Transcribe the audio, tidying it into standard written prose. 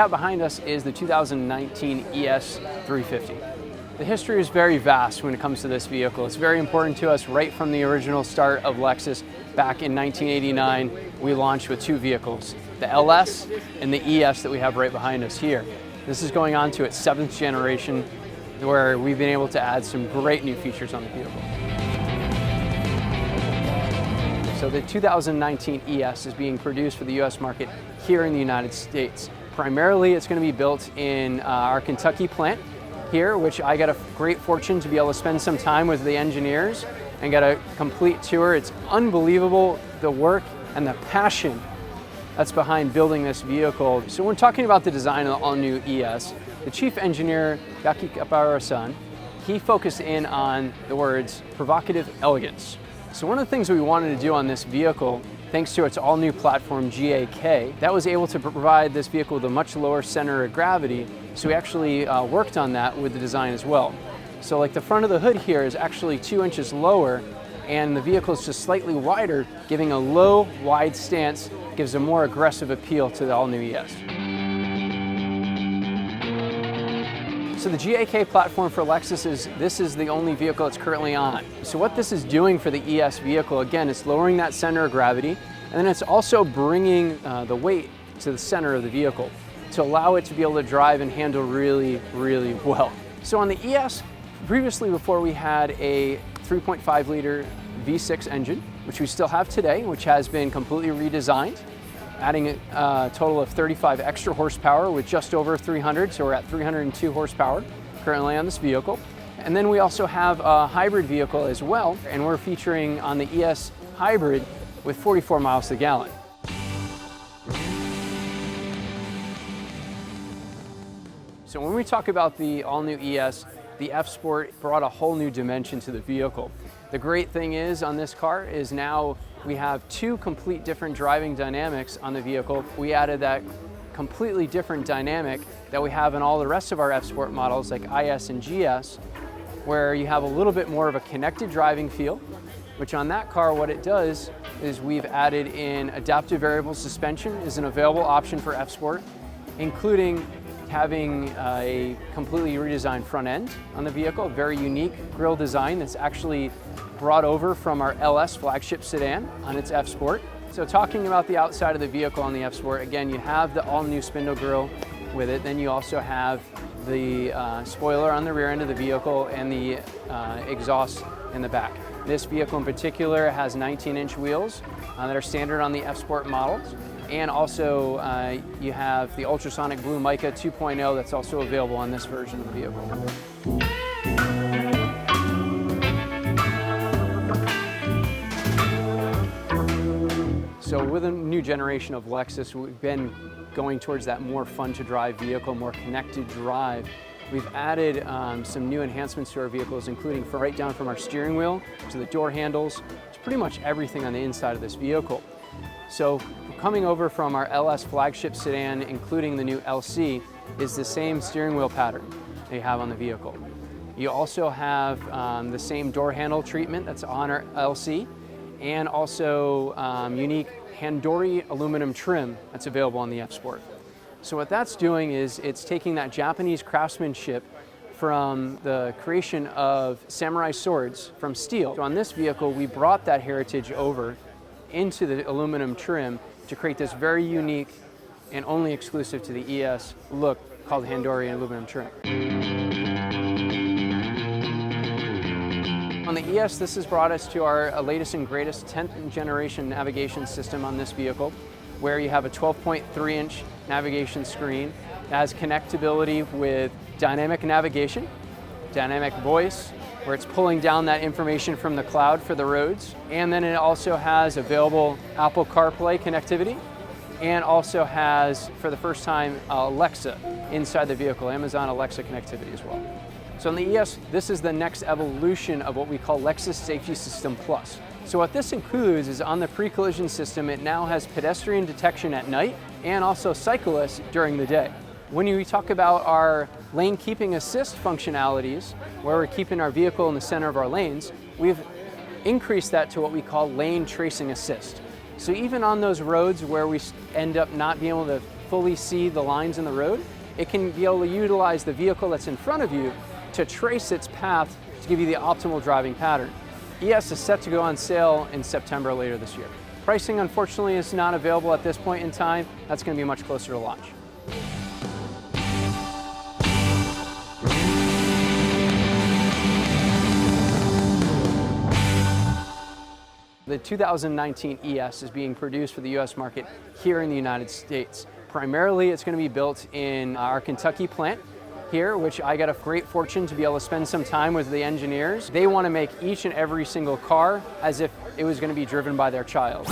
have behind us is the 2019 ES 350. The history is very vast when it comes to this vehicle. It's very important to us right from the original start of Lexus. Back in 1989, we launched with two vehicles, the LS and the ES that we have right behind us here. This is going on to its 7th generation, where we've been able to add some great new features on the vehicle. So the 2019 ES is being produced for the US market here in the United States. Primarily, it's going to be built in our Kentucky plant here, which I got a great fortune to be able to spend some time with the engineers and get a complete tour. It's unbelievable, the work and the passion that's behind building this vehicle. So when talking about the design of the all-new ES, the chief engineer, Yaki Kapara-san, he focused in on the words provocative elegance. So one of the things we wanted to do on this vehicle, thanks to its all-new platform GAK, that was able to provide this vehicle with a much lower center of gravity. So we actually worked on that with the design as well. So like the front of the hood here is actually 2 inches lower, and the vehicle is just slightly wider, giving a low, wide stance, gives a more aggressive appeal to the all-new ES. So the GAK platform for Lexus this is the only vehicle it's currently on. So what this is doing for the ES vehicle, again, it's lowering that center of gravity, and then it's also bringing the weight to the center of the vehicle to allow it to be able to drive and handle really, really well. So on the ES, previously before we had a 3.5 liter V6 engine, which we still have today, which has been completely redesigned, adding a total of 35 extra horsepower with just over 300, so we're at 302 horsepower currently on this vehicle. And then we also have a hybrid vehicle as well, and we're featuring on the ES Hybrid with 44 miles to the gallon. So when we talk about the all-new ES, the F-Sport brought a whole new dimension to the vehicle. The great thing is on this car is now we have two complete different driving dynamics on the vehicle. We added that completely different dynamic that we have in all the rest of our F-Sport models like IS and GS, where you have a little bit more of a connected driving feel, which on that car what it does is we've added in adaptive variable suspension is an available option for F-Sport, including having a completely redesigned front end on the vehicle, a very unique grille design that's actually brought over from our LS flagship sedan on its F-Sport. So talking about the outside of the vehicle on the F-Sport, again, you have the all-new spindle grille with it. Then you also have the spoiler on the rear end of the vehicle and the exhaust in the back. This vehicle in particular has 19-inch wheels that are standard on the F-Sport models. And also you have the ultrasonic blue mica 2.0 that's also available on this version of the vehicle. So with a new generation of Lexus, we've been going towards that more fun to drive vehicle, more connected drive. We've added some new enhancements to our vehicles, including right down from our steering wheel to the door handles, to pretty much everything on the inside of this vehicle. So coming over from our LS flagship sedan, including the new LC, is the same steering wheel pattern that you have on the vehicle. You also have the same door handle treatment that's on our LC, and also unique Handori aluminum trim that's available on the F-Sport. So what that's doing is it's taking that Japanese craftsmanship from the creation of samurai swords from steel. So on this vehicle, we brought that heritage over into the aluminum trim to create this very unique and only exclusive to the ES look called Handori aluminum trim. On the ES, this has brought us to our latest and greatest 10th generation navigation system on this vehicle, where you have a 12.3-inch navigation screen that has connectability with dynamic navigation, dynamic voice, where it's pulling down that information from the cloud for the roads. And then it also has available Apple CarPlay connectivity, and also has, for the first time, Alexa inside the vehicle, Amazon Alexa connectivity as well. So on the ES, this is the next evolution of what we call Lexus Safety System Plus. So what this includes is on the pre-collision system, it now has pedestrian detection at night and also cyclists during the day. When we talk about our lane keeping assist functionalities, where we're keeping our vehicle in the center of our lanes, we've increased that to what we call lane tracing assist. So even on those roads where we end up not being able to fully see the lines in the road, it can be able to utilize the vehicle that's in front of you to trace its path to give you the optimal driving pattern. ES is set to go on sale in September later this year. Pricing, unfortunately, is not available at this point in time. That's going to be much closer to launch. The 2019 ES is being produced for the US market here in the United States. Primarily, it's going to be built in our Kentucky plant here, which I got a great fortune to be able to spend some time with the engineers. They want to make each and every single car as if it was going to be driven by their child.